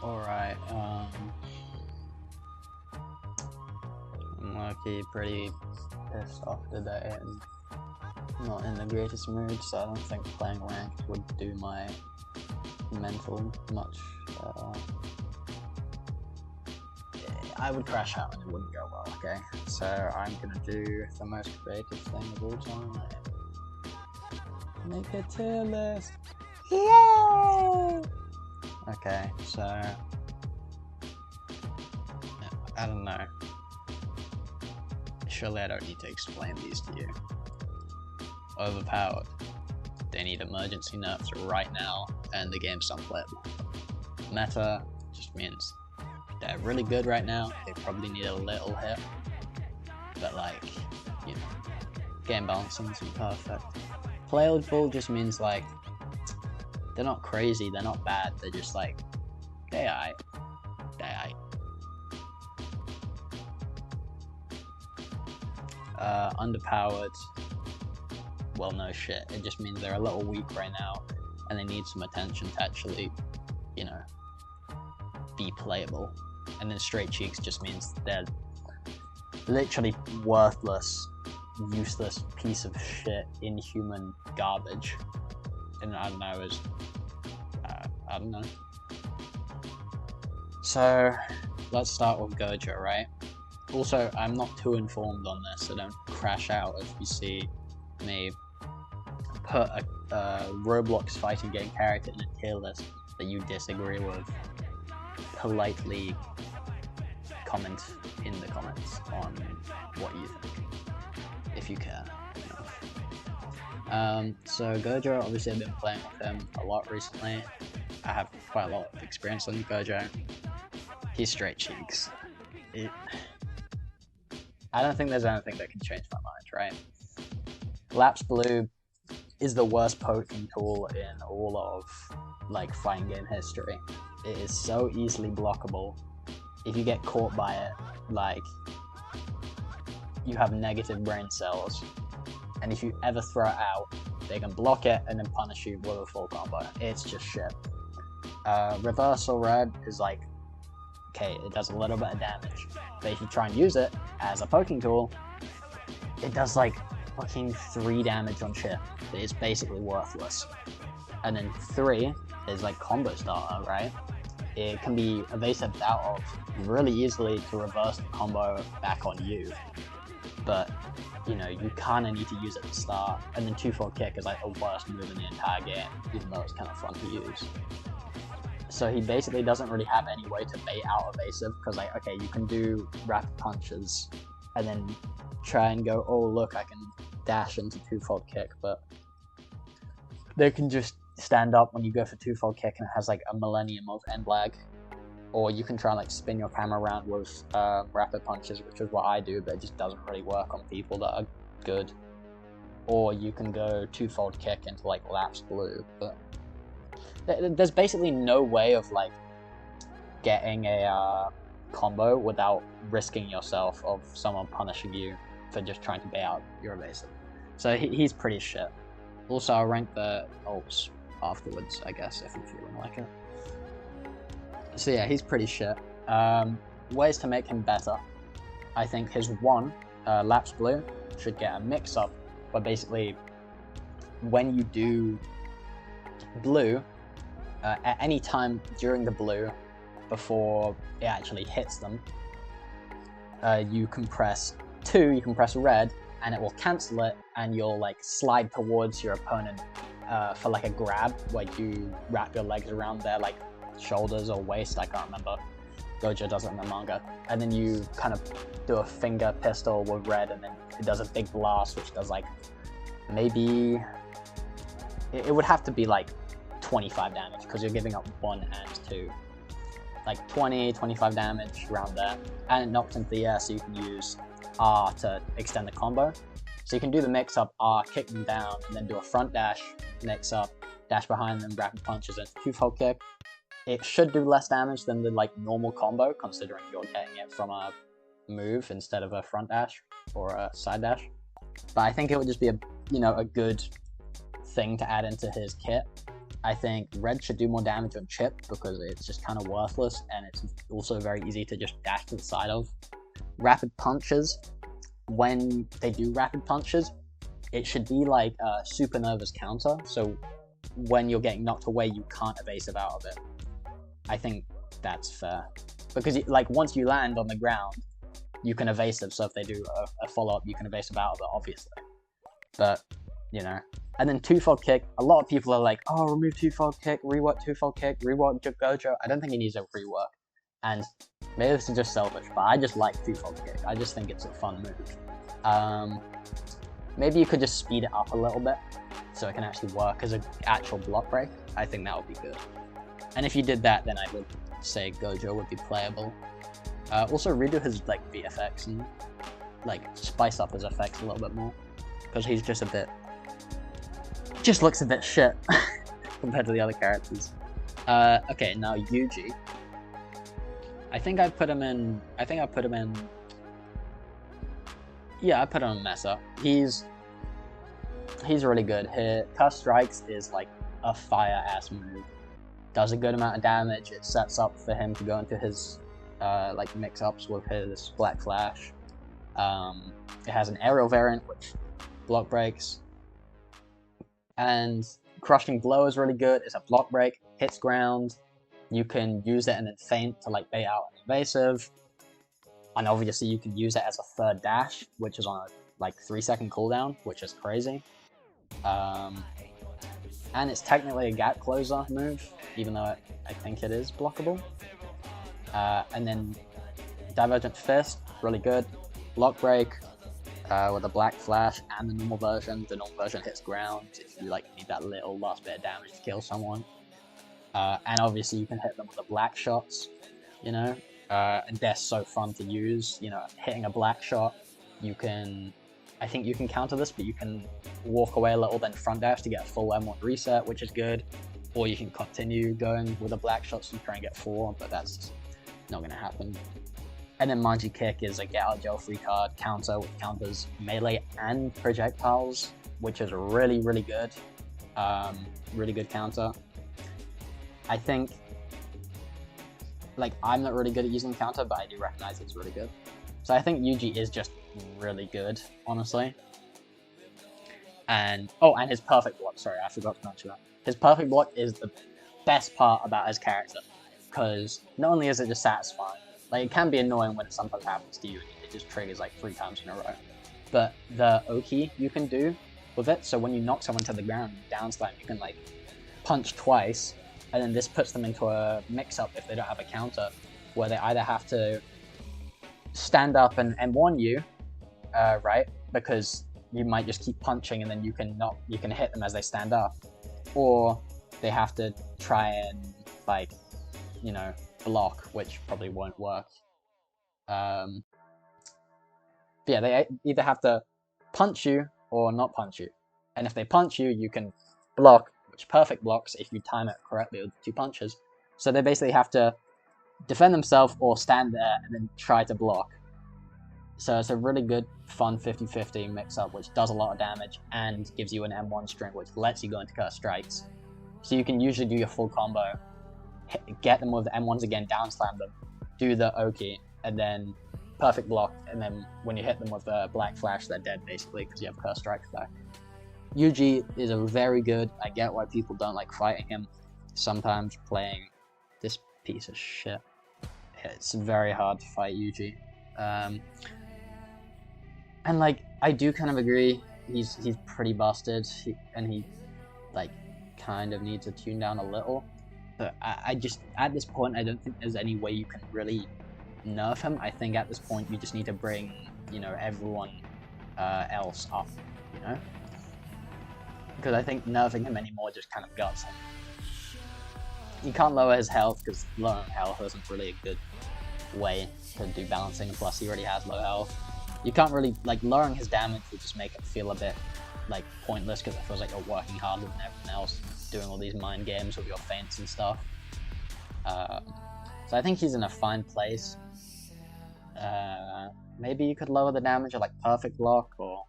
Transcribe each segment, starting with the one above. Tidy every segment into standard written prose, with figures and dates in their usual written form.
Alright, I'm lucky, pretty pissed off today and not in the greatest mood, so I don't think playing ranked would do my mental much. I would crash out and it wouldn't go well, okay? So I'm gonna do the most creative thing of all time. Make a tier list! Yay! Okay, so I don't know. Surely I don't need to explain these to you. Overpowered. They need emergency nerfs right now, and the game's unplayable. Meta just means they're really good right now. They probably need a little hit, but like, you know, game balancing isn't perfect. Playable just means like they're not crazy, they're not bad, they're just like they aight. Underpowered, well, no shit. It just means they're a little weak right now and they need some attention to actually, you know, be playable. And then straight cheeks just means they're literally worthless, useless piece of shit, inhuman garbage. And I don't know, I don't know. So let's start with Gojo, right? Also, I'm not too informed on this, so don't crash out if you see me put a Roblox fighting game character in a tier list that you disagree with. Politely comment in the comments on what you think, if you care. So Gojo, obviously I've been playing with him a lot recently. I have quite a lot of experience on Gojo. He's straight cheeks. I don't think there's anything that can change my mind, right? Lapse Blue is the worst poking tool in all of like fighting game history. It is so easily blockable. If you get caught by it, like, you have negative brain cells, and if you ever throw it out, they can block it and then punish you with a full combo. It's just shit. Reversal Red is like, okay, it does a little bit of damage, but if you try and use it as a poking tool, it does like fucking 3 damage on shift. It's basically worthless. And then 3 is like combo starter, right? It can be evasive out of really easily to reverse the combo back on you. But, you know, you kind of need to use it to start. And then 2-fold kick is like the worst move in the entire game, even though it's kind of fun to use. So he basically doesn't really have any way to bait out evasive, because like, okay, you can do rapid punches and then try and go, oh look, I can dash into 2-fold kick, but they can just stand up when you go for 2-fold kick and it has like a millennium of end lag. Or you can try and like spin your camera around with rapid punches, which is what I do, but it just doesn't really work on people that are good. Or you can go 2-fold kick into like Lapse Blue, but there's basically no way of like getting a combo without risking yourself of someone punishing you for just trying to bait out your evasive. So he's pretty shit. Also, I'll rank the ults afterwards, I guess, if you're feeling like it. So yeah, he's pretty shit. Ways to make him better. I think his Lapse Blue should get a mix-up, where basically when you do blue, at any time during the blue, before it actually hits them, you can press 2, you can press red, and it will cancel it, and you'll like slide towards your opponent for like a grab, where you wrap your legs around their like shoulders or waist, I can't remember. Gojo does it in the manga. And then you kind of do a finger pistol with red, and then it does a big blast, which does like, maybe, it would have to be like 25 damage, because you're giving up 1 and 2. Like 20, 25 damage around there. And it knocks into the air, so you can use R to extend the combo. So you can do the mix-up, R, kick them down, and then do a front dash, mix-up, dash behind them, rapid punches into 2-fold kick. It should do less damage than the like normal combo, considering you're getting it from a move instead of a front dash or a side dash. But I think it would just be a good thing to add into his kit. I think red should do more damage on chip because it's just kind of worthless, and it's also very easy to just dash to the side of. Rapid punches, when they do rapid punches, it should be like Supernova's counter, so when you're getting knocked away, you can't evasive out of it. I think that's fair. Because like once you land on the ground, you can evasive, so if they do a follow-up, you can evasive out of it, obviously. But, you know. And then two-fold kick, a lot of people are like, oh, remove two-fold kick, rework two-fold kick, rework Gojo. I don't think he needs a rework. And maybe this is just selfish, but I just like two-fold kick. I just think it's a fun move. Maybe you could just speed it up a little bit so it can actually work as an actual block break. I think that would be good. And if you did that, then I would say Gojo would be playable. Also redo his like VFX and like spice up his effects a little bit more, because he's just just looks a bit shit compared to the other characters. Okay, now Yuji. I think I put him in. Yeah, I put him in mess up. He's really good. His Curse Strikes is like a fire ass move. Does a good amount of damage. It sets up for him to go into his like mix-ups with his Black Flash. It has an aerial variant which block breaks. And Crushing Blow is really good. It's a block break, hits ground. You can use it and then feint to like bait out an evasive. And obviously you can use it as a third dash, which is on a like 3-second cooldown, which is crazy. And it's technically a gap closer move, even though I think it is blockable. And then Divergent Fist, really good. Block break with a Black Flash and the normal version. The normal version hits ground if you like need that little last bit of damage to kill someone. And obviously you can hit them with the black shots, you know, and they're so fun to use. You know, hitting a black shot, I think you can counter this, but you can walk away a little, then front dash to get a full M1 reset, which is good. Or you can continue going with a black shot so you try and get 4, but that's not going to happen. And then Manji Kick is a get out of jail free card counter, which counters melee and projectiles, which is really, really good. Really good counter. I think, like, I'm not really good at using counter, but I do recognize it's really good. So I think Yuji is just really good, honestly. And, oh, and his perfect block, sorry, I forgot to mention that. His perfect block is the best part about his character, because not only is it just satisfying, like, it can be annoying when it sometimes happens to you, and it just triggers like 3 times in a row. But the Oki you can do with it, so when you knock someone to the ground, down slam, you can like punch twice, and then this puts them into a mix-up if they don't have a counter, where they either have to stand up and M1 you, right? Because you might just keep punching and then you can hit them as they stand up, or they have to try and like, you know, block, which probably won't work. Yeah, they either have to punch you or not punch you, and if they punch you, you can block, which perfect blocks if you time it correctly with 2 punches. So they basically have to defend themselves or stand there and then try to block. So it's a really good, fun 50-50 mix-up, which does a lot of damage and gives you an M1 string, which lets you go into Curse Strikes. So you can usually do your full combo, get them with the M1s again, down slam them, do the Oki, and then perfect block, and then when you hit them with the Black Flash, they're dead basically because you have Curse Strikes back. Yuji is a very good, I get why people don't like fighting him, sometimes playing this piece of shit. It's very hard to fight Yuji. And like, I do kind of agree, he's pretty busted, and he like kind of needs to tune down a little. But I just, at this point, I don't think there's any way you can really nerf him. I think at this point you just need to bring, you know, everyone else up, you know? Because I think nerfing him anymore just kind of guts him. You can't lower his health, because lowering health isn't really a good way to do balancing, and plus he already has low health. You can't really, like, lowering his damage would just make it feel a bit, like, pointless, because it feels like you're working harder than everyone else, doing all these mind games with your feints and stuff. So I think he's in a fine place. Maybe you could lower the damage of, like, perfect block or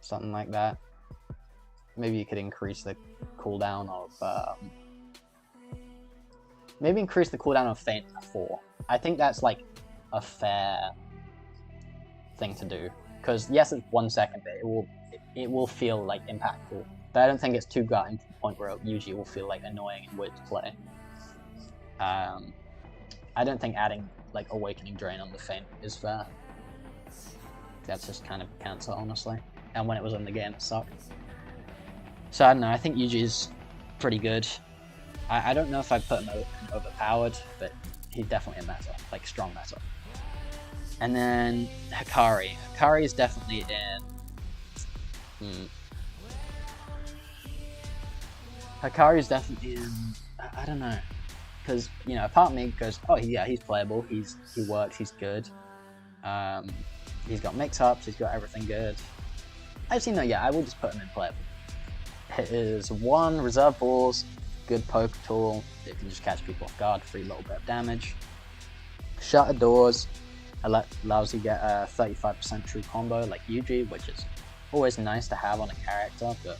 something like that. Maybe you could increase the cooldown of maybe increase the cooldown of Feint to 4. I think that's like a fair thing to do, because yes, it's 1 second, but it will feel like impactful. But I don't think it's too gutting to the point where it usually will feel like annoying and weird to play. I don't think adding like Awakening Drain on the Feint is fair. That's just kind of cancer, honestly. And when it was in the game, it sucked. So I don't know, I think Yuji's pretty good. I don't know if I'd put him in overpowered, but he's definitely a meta, like strong meta. And then Hikari. Hikari is definitely in... Hikari is definitely in... I don't know. Because, you know, a part of me goes, oh yeah, he's playable, he works, he's good. He's got mix-ups, he's got everything good. Actually, no, yeah, I will just put him in playable. His 1, reserve balls, good poke tool, it can just catch people off guard for a little bit of damage. Shutter doors allows you to get a 35% true combo like Yuji, which is always nice to have on a character, but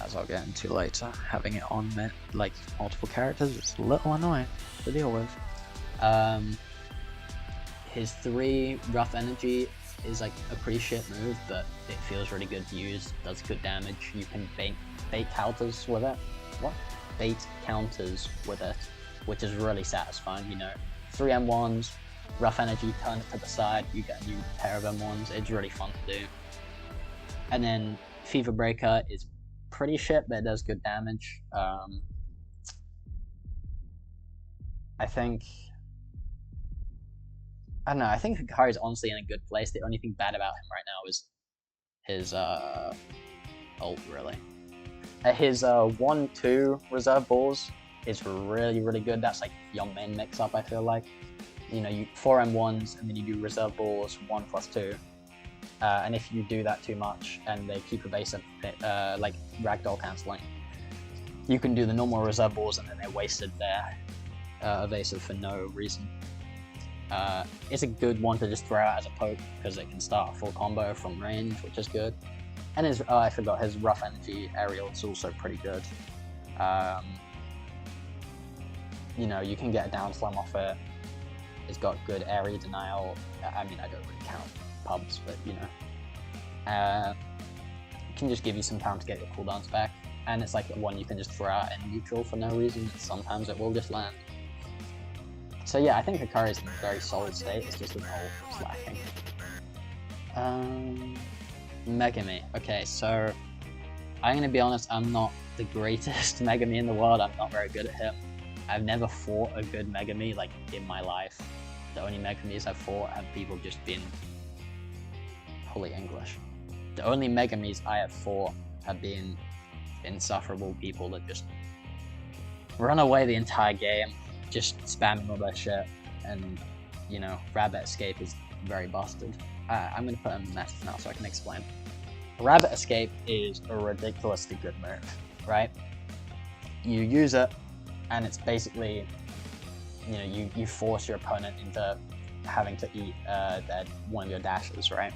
as I'll get into later, having it on like multiple characters, it's a little annoying to deal with. His 3, rough energy, is like a pretty shit move, but it feels really good to use, does good damage. You can bait counters with it. What? Bait counters with it, which is really satisfying, you know. 3 M1s, rough energy, turn it to the side, you get a new pair of M1s, it's really fun to do. And then Fever Breaker is pretty shit, but it does good damage. I don't know, I think Hikari's honestly in a good place. The only thing bad about him right now is his ult, really. His 1-2 reserve balls is really, really good. That's like your main mix-up, I feel like. You know, you 4 M1s, and then you do reserve balls 1+2. And if you do that too much, and they keep evasive, like ragdoll cancelling, you can do the normal reserve balls, and then they're wasted there, evasive for no reason. It's a good one to just throw out as a poke, because it can start a full combo from range, which is good. And his, I forgot, his rough energy aerial is also pretty good. You know, you can get a down slam off it. It's got good area denial. I mean, I don't really count pubs, but you know. It can just give you some time to get your cooldowns back. And it's like one you can just throw out in neutral for no reason. Sometimes it will just land. So yeah, I think Hikari is in a very solid state. It's just an ult that's lacking. Megami. Okay, so I'm gonna be honest, I'm not the greatest Megami in the world. I'm not very good at him. I've never fought a good Megami like in my life. The only Megamis I've fought have people just been holy English. The only Megamis I have fought have been insufferable people that just run away the entire game, just spamming all their shit, and you know, Rabbit Escape is very busted. I'm gonna put him in message now so I can explain. Rabbit Escape is a ridiculously good move, right? You use it, and it's basically, you know, you force your opponent into having to eat one of your dashes, right?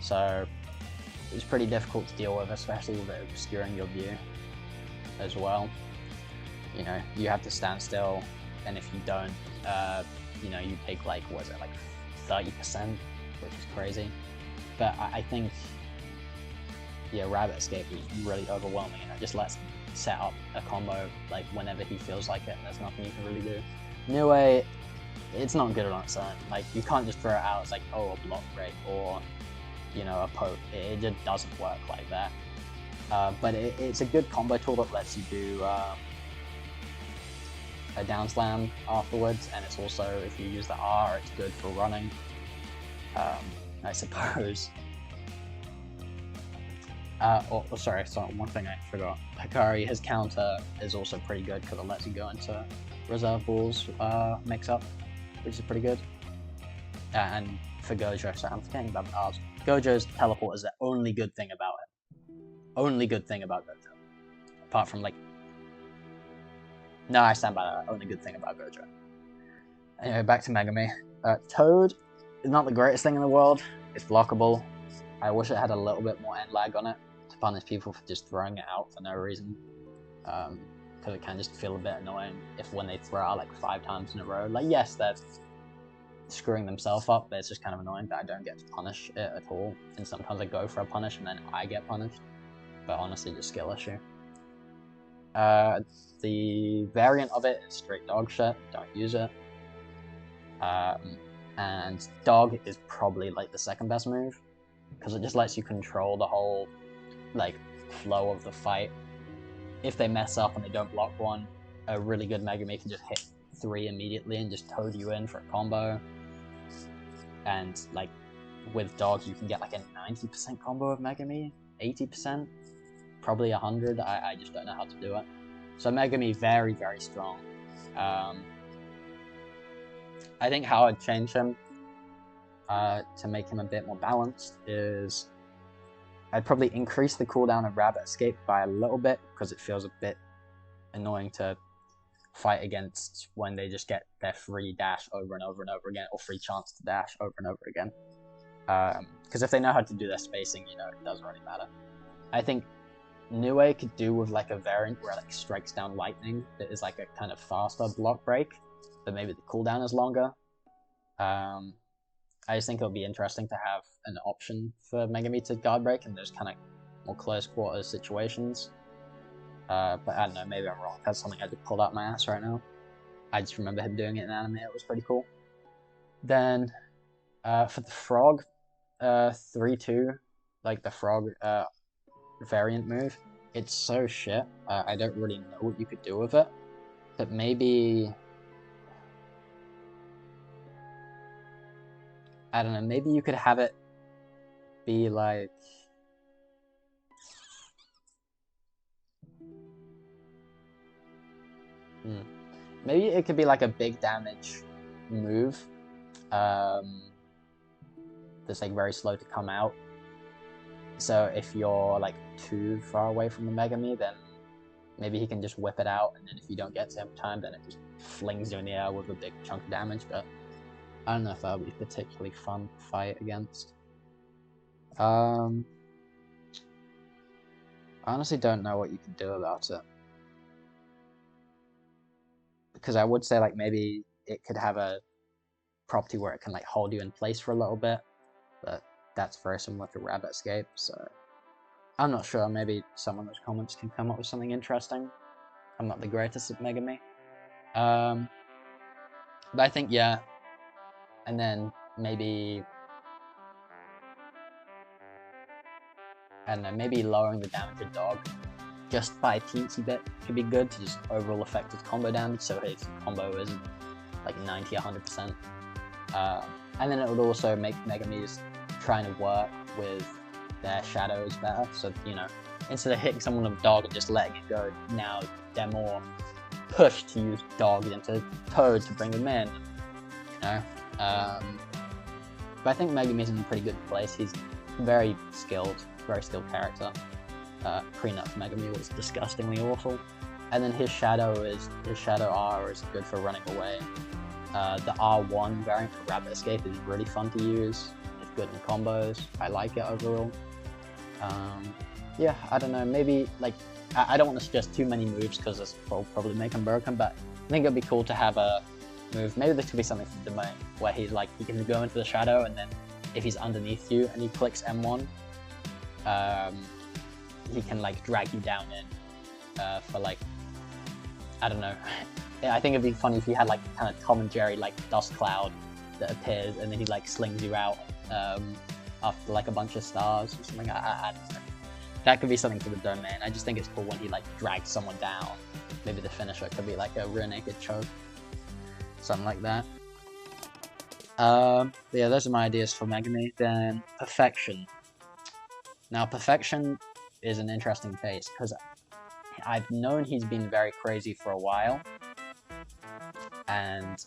So it's pretty difficult to deal with, especially with it obscuring your view as well. You know, you have to stand still, and if you don't, you know, you take like, what is it, like 30%, which is crazy. But I think, yeah, Rabbit Escape is really overwhelming, and it just lets him set up a combo like whenever he feels like it, and there's nothing you can really do. Niue, it's not good on its own. Like, you can't just throw it out as like, oh, a block break or, you know, a poke. It just doesn't work like that. But it's a good combo tool that lets you do a down slam afterwards, and it's also, if you use the R, it's good for running, I suppose. Sorry, one thing I forgot. Hikari, his counter is also pretty good because it lets you go into reserve balls mix-up, which is pretty good. And for Gojo, sorry, I'm forgetting about the R's. Gojo's teleport is the only good thing about it. Only good thing about Gojo. Apart from, like... No, I stand by that. Only good thing about Gojo. Anyway, back to Megami. Toad is not the greatest thing in the world. It's blockable. I wish it had a little bit more end lag on it, to punish people for just throwing it out for no reason. Because it can just feel a bit annoying if when they throw out like 5 times in a row. Like, yes, they're screwing themselves up, but it's just kind of annoying that I don't get to punish it at all. And sometimes I go for a punish and then I get punished. But honestly, just skill issue. The variant of it is straight dog shit. Don't use it. And dog is probably like the second best move, because it just lets you control the whole like flow of the fight. If they mess up and they don't block one, a really good Megami can just hit 3 immediately and just toad you in for a combo. And like with dog, you can get like a 90% combo of Megami, 80%, probably 100. I just don't know how to do it. So Megami, very, very strong. I think how I'd change him to make him a bit more balanced is I'd probably increase the cooldown of Rabbit Escape by a little bit, because it feels a bit annoying to fight against when they just get their free dash over and over and over again, or free chance to dash over and over again. Because if they know how to do their spacing, you know, it doesn't really matter. I think Nue could do with like a variant where it like strikes down lightning that is like a kind of faster block break, but maybe the cooldown is longer. I just think it would be interesting to have an option for Megami to guard break in those kind of more close quarters situations. But I don't know, maybe I'm wrong. That's something I just pulled out my ass right now. I just remember him doing it in anime, it was pretty cool. Then, for the frog, 3-2, like the frog variant move, it's so shit. I don't really know what you could do with it. But maybe... I don't know, maybe you could have it be like... Maybe it could be like a big damage move that's like very slow to come out. So if you're like too far away from the Megami, then maybe he can just whip it out, and then if you don't get to him in time, then it just flings you in the air with a big chunk of damage. But I don't know if that would be particularly fun to fight against. I honestly don't know what you can do about it. Because I would say like maybe it could have a property where it can like hold you in place for a little bit, but that's very similar to Rabbit Escape, so I'm not sure. Maybe someone in those comments can come up with something interesting. I'm not the greatest at Megami. But I think, yeah. And then maybe... I don't know, maybe lowering the damage of dog just by a teensy bit could be good to just overall affect his combo damage, so his combo isn't like 90-100%. And then it would also make Megami's trying to work with their shadows better, so, you know, instead of hitting someone with dog and just letting it go, now they're more pushed to use dog into toad to bring them in, you know. But I think Megami's in a pretty good place. He's very skilled character. Prenup Megami was disgustingly awful. And then his shadow R is good for running away. The R1 variant for Rabbit Escape is really fun to use. It's good in combos. I like it overall. Yeah, I don't know, maybe like I don't want to suggest too many moves because this will probably make him broken, but I think it'd be cool to have a move. Maybe this could be something from Domain where he's like, he can go into the shadow, and then if he's underneath you and he clicks M1, he can like drag you down in for like, I don't know. I think it'd be funny if he had like kind of Tom and Jerry like dust cloud that appears and then he like slings you out after like a bunch of stars or something. I don't know. That could be something for the Domain. I just think it's cool when he like drags someone down. Maybe the finisher could be like a rear naked choke, something like that. But yeah, those are my ideas for Megami. Then Perfection. Now Perfection is an interesting case because I've known he's been very crazy for a while, and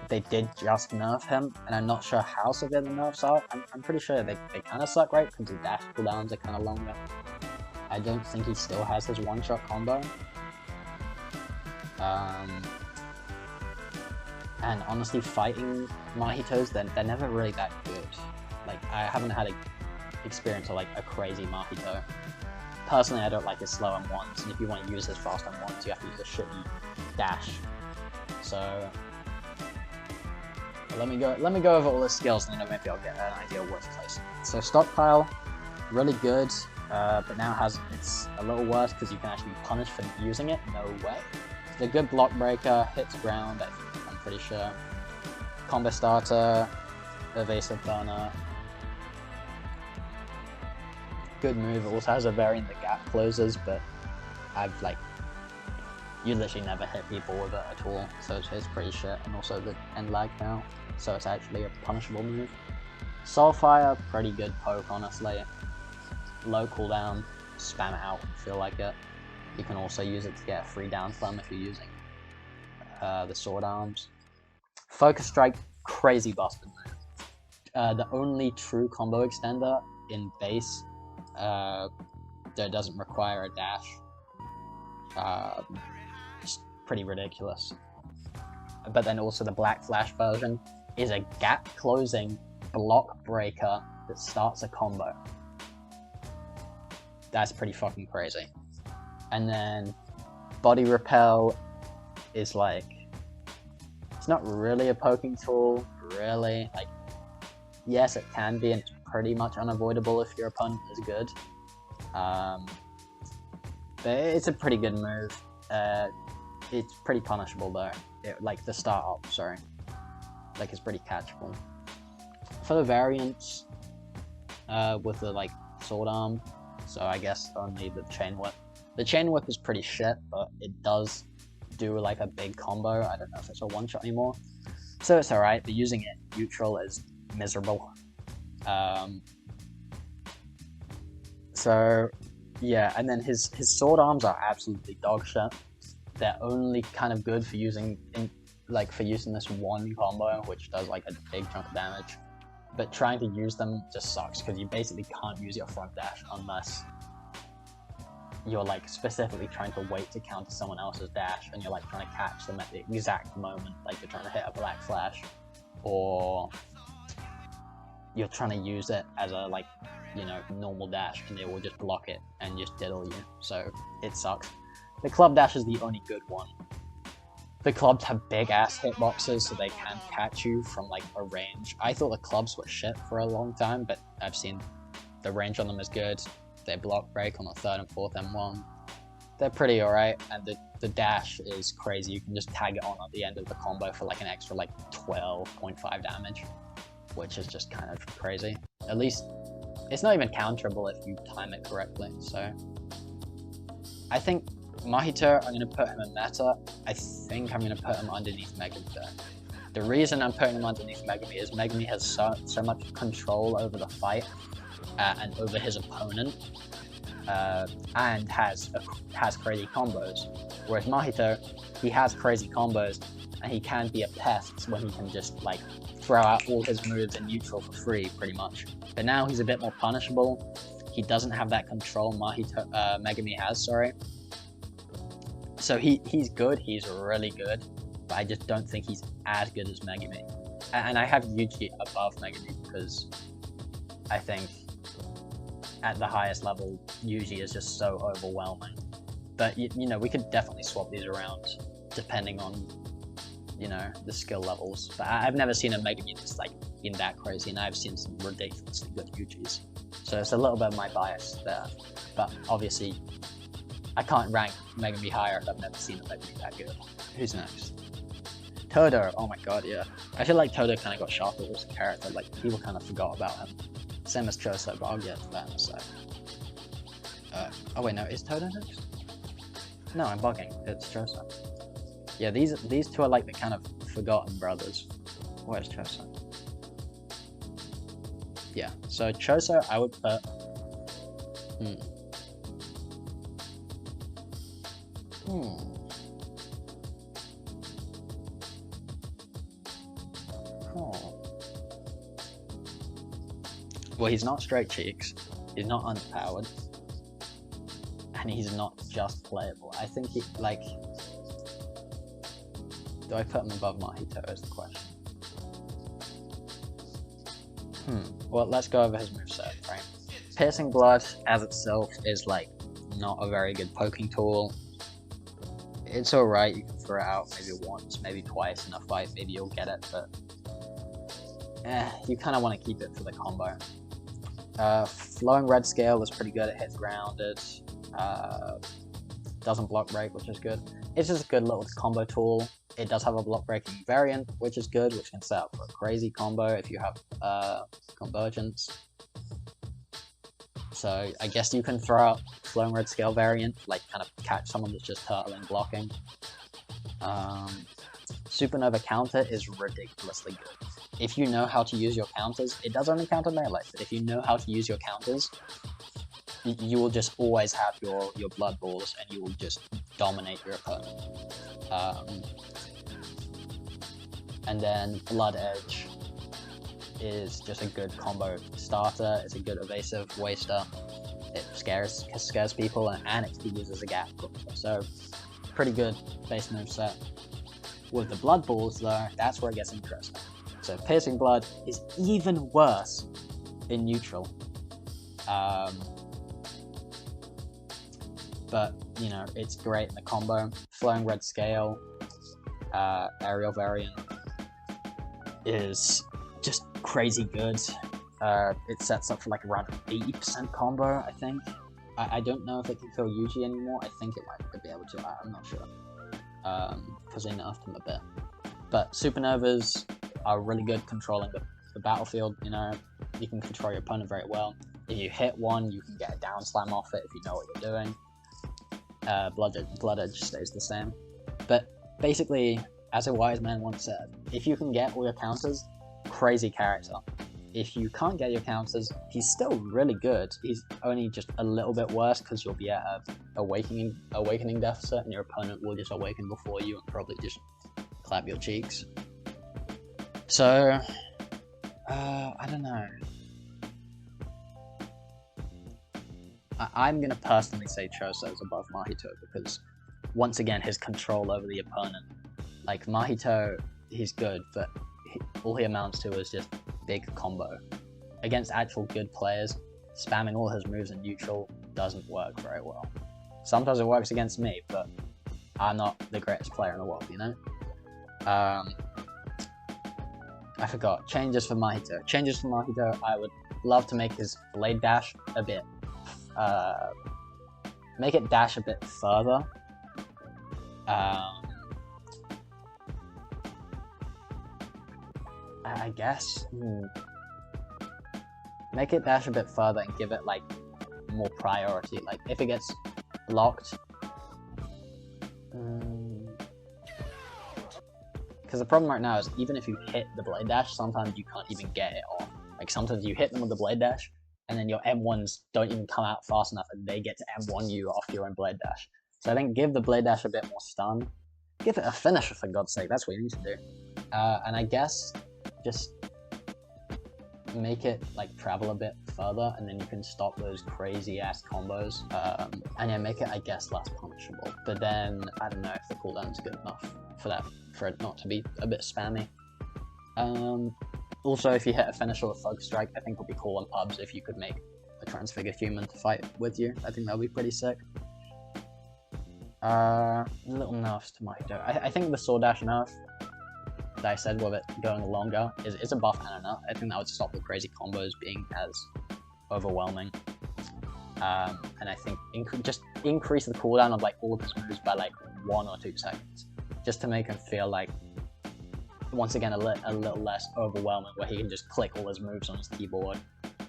they did just nerf him, and I'm not sure how severe the nerfs are. I'm pretty sure they kind of suck, right? Because the dash cooldowns are kind of longer. I don't think he still has his one-shot combo. And honestly, fighting Mahitos, they're never really that good. Like, I haven't had a experience of like a crazy Mahito. Personally, I don't like his slow M1s, and if you want to use his fast M1s, you have to use a shitty dash. So let me go over all his skills, and then maybe I'll get an idea of what's placing. So stockpile, really good, but now it's a little worse because you can actually be punished for using it. No way. It's a good block breaker, hits ground. I'm pretty sure. Combo starter, evasive burner. Good move. It also has a variant that gap closes, but I've like, you literally never hit people with it at all, so it's pretty shit. And also the end lag now, so it's actually a punishable move. Soulfire, pretty good poke, honestly. Low cooldown, spam it out, feel like it. You can also use it to get a free down thumb if you're using the sword arms. Focus strike, crazy busted move. The only true combo extender in base that doesn't require a dash. Just pretty ridiculous. But then also the Black Flash version is a gap closing block breaker that starts a combo. That's pretty fucking crazy. And then Body Repel is like, it's not really a poking tool, really. Like, yes, it can be, and it's pretty much unavoidable if your opponent is good. But it's a pretty good move. It's pretty punishable though. Like the start up, sorry. Like it's pretty catchable. For the variants, with the like sword arm, so I guess only the chain whip. The chain whip is pretty shit, but it does do like a big combo. I don't know if it's a one shot anymore, so it's alright. But using it neutral is miserable. So yeah, and then his sword arms are absolutely dog shit. They're only kind of good for using this one combo, which does like a big chunk of damage. But trying to use them just sucks because you basically can't use your front dash unless you're like specifically trying to wait to counter someone else's dash, and you're like trying to catch them at the exact moment, like you're trying to hit a Black Flash, or you're trying to use it as a like, you know, normal dash, and it will just block it and just diddle you. So it sucks. The club dash is the only good one. The clubs have big ass hitboxes, so they can catch you from like a range. I thought the clubs were shit for a long time, but I've seen the range on them is good. They block break on the 3rd and 4th M1. They're pretty alright, and the dash is crazy. You can just tag it on at the end of the combo for like an extra like 12.5 damage, which is just kind of crazy. At least it's not even counterable if you time it correctly. So I think Mahito, I'm going to put him in meta. I think I'm going to put him underneath Megami though. The reason I'm putting him underneath Megami is Megami has so much control over the fight and over his opponent, and has crazy combos. Whereas Mahito, he has crazy combos, and he can be a pest when he can just like throw out all his moves in neutral for free, pretty much. But now he's a bit more punishable. He doesn't have that control Megami has, sorry. So he's good, he's really good, but I just don't think he's as good as Megami. And I have Yuji above Megami because I think at the highest level, Yuji is just so overwhelming. But you know, we could definitely swap these around depending on, you know, the skill levels. But I've never seen a Megami that's like been that crazy, and I've seen some ridiculously good Yujis. So it's a little bit of my bias there. But obviously, I can't rank Megami higher if I've never seen a Megami that good. Who's next? Todo. Oh my god, yeah. I feel like Todo kind of got sharper as a character. Like, people kind of forgot about him. Same as Choso, but I'll get to that in a sec. Oh wait, no, is Todo next? No, I'm bugging. It's Choso. Yeah, these two are like the kind of forgotten brothers. Where's Choso? Yeah, so Choso I would put... Well, he's not straight cheeks, he's not underpowered, and he's not just playable. I think he, like... Do I put him above Mahito is the question. Well, let's go over his moveset, right? Piercing Blood as itself is like not a very good poking tool. It's alright, you can throw it out maybe once, maybe twice in a fight, maybe you'll get it, but you kind of want to keep it for the combo. Flowing Red Scale was pretty good, it hits grounded, doesn't block break, which is good. It's just a good little combo tool. It does have a block breaking variant, which is good, which can set up for a crazy combo if you have convergence. So I guess you can throw out Flowing Red Scale variant, like kind of catch someone that's just turtling blocking. Supernova counter is ridiculously good. If you know how to use your counters, it does only counter melee, but if you know how to use your counters, you will just always have your blood balls and you will just dominate your opponent. And then Blood Edge is just a good combo starter. It's a good evasive waster. It scares people and it uses a gap. So pretty good base move set. With the blood balls though, that's where it gets interesting. So Piercing Blood is even worse in neutral. But you know, it's great in the combo. Flowing Red Scale, aerial variant is just crazy good. It sets up for like around 80% combo, I think. I don't know if it can kill Yuji anymore. I think it might be able to, I'm not sure. Because they nerfed him a bit. But Supernovas are really good controlling the battlefield, you know. You can control your opponent very well. If you hit one, you can get a down slam off it if you know what you're doing. Blood Edge stays the same. But basically, as a wise man once said, if you can get all your counters, crazy character. If you can't get your counters, he's still really good. He's only just a little bit worse because you'll be at a awakening deficit and your opponent will just awaken before you and probably just clap your cheeks. So, I don't know. I'm gonna personally say Choso is above Mahito because, once again, his control over the opponent. Like, Mahito, he's good, but all he amounts to is just big combo. Against actual good players, spamming all his moves in neutral doesn't work very well. Sometimes it works against me, but I'm not the greatest player in the world, you know? I forgot. Changes for Mahito. Changes for Mahito, I would love to make his blade dash a bit, make it dash a bit further. I guess. Make it dash a bit further and give it, like, more priority. Like, if it gets blocked... Because the problem right now is, even if you hit the blade dash, sometimes you can't even get it off. Like, sometimes you hit them with the blade dash, and then your M1s don't even come out fast enough, and they get to M1 you off your own blade dash. So I think give the blade dash a bit more stun. Give it a finisher, for God's sake. That's what you need to do. And I guess just make it, like, travel a bit further, and then you can stop those crazy-ass combos. And yeah, make it, I guess, less punishable. But then, I don't know if the cooldown's good enough for it not to be a bit spammy. Also, if you hit a finisher with Focus Strike, I think it would be cool in pubs if you could make a Transfigured Human to fight with you. I think that would be pretty sick. Little nerfs to Mahito. I think the Sword Dash nerf that I said with it going longer is a buff and a nerf. I think that would stop the crazy combos being as overwhelming. And I think just increase the cooldown of, like, all of his moves by, like, 1 or 2 seconds. Just to make him feel like, once again, a little less overwhelming, where he can just click all his moves on his keyboard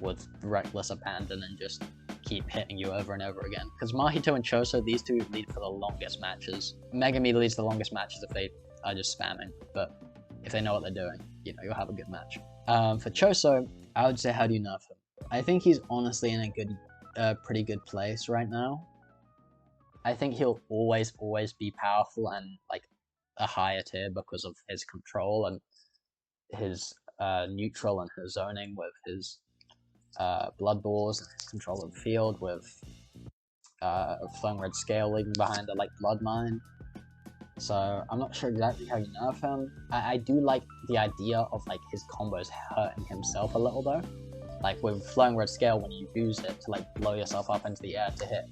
with reckless abandon and just keep hitting you over and over again. Because Mahito and Choso, these two lead for the longest matches. Megami leads the longest matches if they are just spamming, but if they know what they're doing, you know, you'll have a good match. For Choso, I would say, how do you nerf him? I think he's honestly in a pretty good place right now. I think he'll always be powerful and, like, a higher tier because of his control and his neutral and his zoning with his blood balls and his control of the field with Flowing Red Scale leaving behind a, like, blood mine. So I'm not sure exactly how you nerf him. I do like the idea of, like, his combos hurting himself a little though. Like with Flowing Red Scale, when you use it to like blow yourself up into the air to hit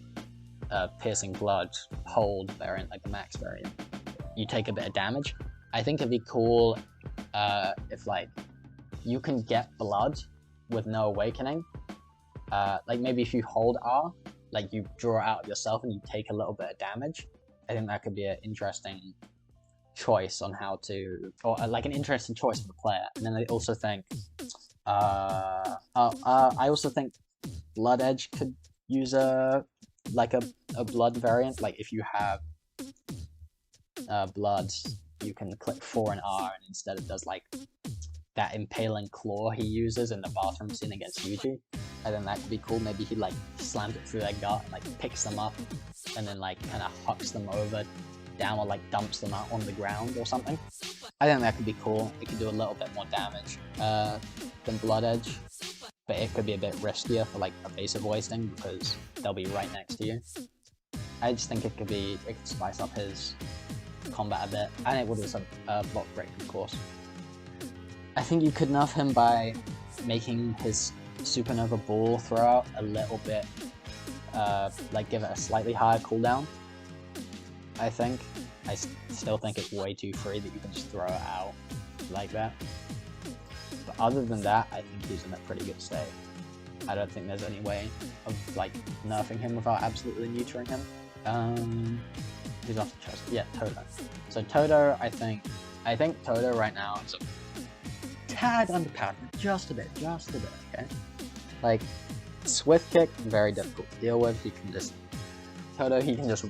Piercing Blood, hold variant, like the max variant, you take a bit of damage. I think it'd be cool if like you can get blood with no awakening. Like maybe if you hold R, like you draw it out yourself and you take a little bit of damage. I think that could be an interesting choice on how to, or like an interesting choice for the player. And then I also think, I also think Blood Edge could use a blood variant. Like if you have blood, you can click 4 and R, and instead it does like that impaling claw he uses in the bathroom scene against Yuji. I think that could be cool. Maybe he like slams it through their gut and like picks them up and then like kind of hucks them over down, or like dumps them out on the ground or something. I think that could be cool. It could do a little bit more damage than Blood Edge, but it could be a bit riskier for like evasive wasting because they'll be right next to you. I just think it could spice up his combat a bit, and it would also block break, of course. I think you could nerf him by making his Supernova Ball throwout a little bit, like give it a slightly higher cooldown. I think. I still think it's way too free that you can just throw it out like that. But other than that, I think he's in a pretty good state. I don't think there's any way of like nerfing him without absolutely neutering him. Who's off the chest? Yeah, Todo. So Todo, I think Todo right now is a tad underpowered, just a bit, okay? Like, Swift Kick, very difficult to deal with. He can just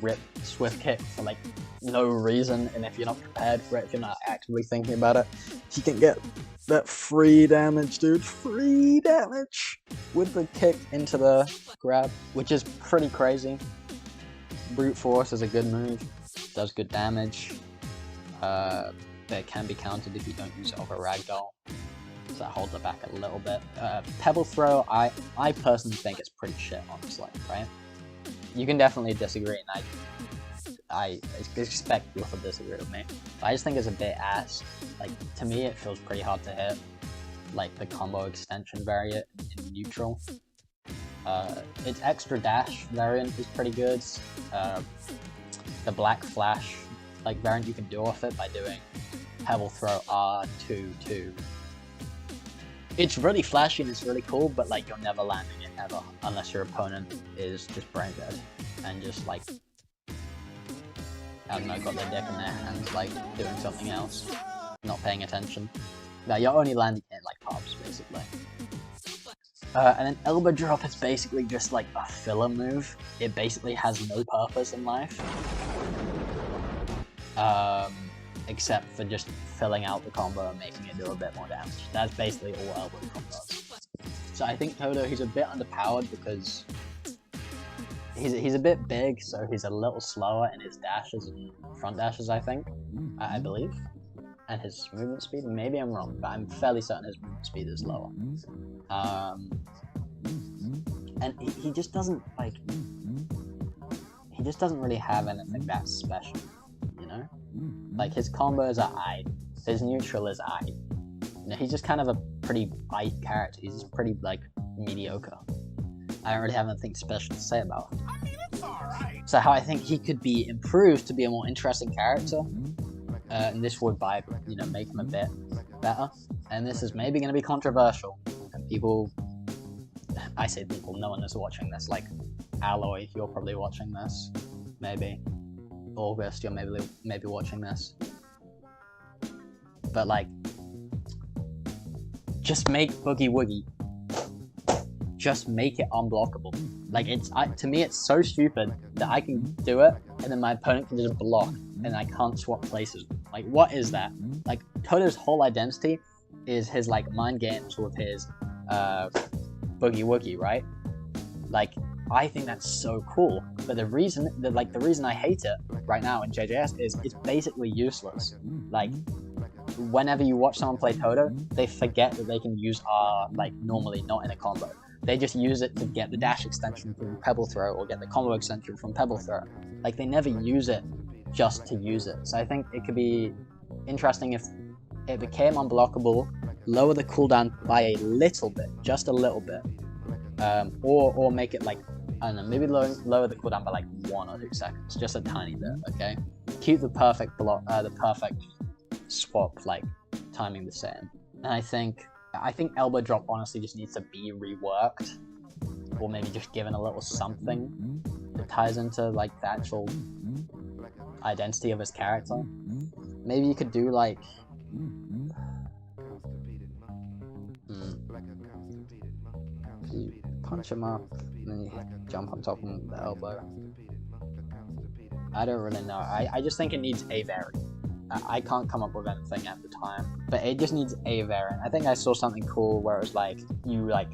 rip Swift Kick for like no reason, and if you're not prepared for it, if you're not actively thinking about it, he can get that free damage, dude. Free damage with the kick into the grab, which is pretty crazy. Brute Force is a good move, does good damage, but it can be countered if you don't use it over Ragdoll, so that holds it back a little bit. Pebble Throw, I personally think it's pretty shit, honestly, right? You can definitely disagree, and I expect you to disagree with me. But I just think it's a bit ass. Like, to me, it feels pretty hard to hit. Like, the combo extension variant in neutral. Its extra dash variant is pretty good. The Black Flash like variant you can do off it by doing Pebble Throw R2-2. It's really flashy and it's really cool, but like you're never landing it ever unless your opponent is just brain dead and just like, I don't know, got their dick in their hands, like doing something else, not paying attention. No, you're only landing it like pops basically. And then Elbow Drop is basically just like a filler move. It basically has no purpose in life. Except for just filling out the combo and making it do a bit more damage. That's basically all Elbow Drop does. So I think Todo, he's a bit underpowered because he's a bit big, so he's a little slower in his dashes and front dashes, I think, I believe. And his movement speed, maybe I'm wrong, but I'm fairly certain his movement speed is lower. And he just doesn't like, he just doesn't really have anything that special, you know? Like his combos are aight, his neutral is aight. You know, he's just kind of a pretty aight character. He's just pretty like mediocre. I don't really have anything special to say about him. I mean, it's alright. So how I think he could be improved to be a more interesting character, and this would by, you know, make him a bit better. And this is maybe going to be controversial, and people, I say people, no one is watching this. Like Alloy, you're probably watching this, maybe. August, you're maybe watching this. But like, just make Boogie Woogie. Just make it unblockable. Like to me, it's so stupid that I can do it, and then my opponent can just block, and I can't swap places. Like, what is that? Like, Todo's whole identity is his like mind games with his Boogie Woogie, right? Like, I think that's so cool. But the reason I hate it right now in JJS is it's basically useless. Like, whenever you watch someone play Todo, they forget that they can use R like normally, not in a combo. They just use it to get the dash extension from Pebble Throw or get the combo extension from Pebble Throw. Like, they never use it just to use it. So I think it could be interesting if it became unblockable lower the cooldown by a little bit, just a little bit, or make it like, I don't know, maybe lower the cooldown by like 1 or 2 seconds, just a tiny bit. Okay, keep the perfect block, the perfect swap like timing the same. And I think elbow drop honestly just needs to be reworked, or maybe just given a little something that ties into like the actual identity of his character. Maybe you could do like you punch him up and then you jump on top of the elbow. I don't really know. I just think it needs a variant. I can't come up with anything at the time, but it just needs a variant. I think I saw something cool where it was like you like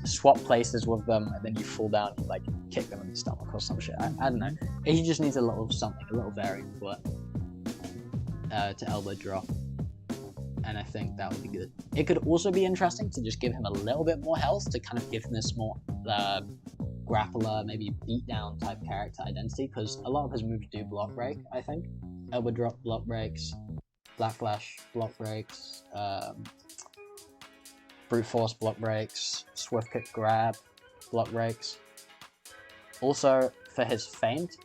swap places with them and then you fall down and like kick them in the stomach or some shit. I don't know. He just needs a little something, a little variant for it to elbow drop, and I think that would be good. It could also be interesting to just give him a little bit more health to kind of give him this more grappler, maybe beatdown type character identity, because a lot of his moves do block break. I think elbow drop block breaks, black flash block breaks, brute force block breaks, swift kick grab block breaks. Also for his feint,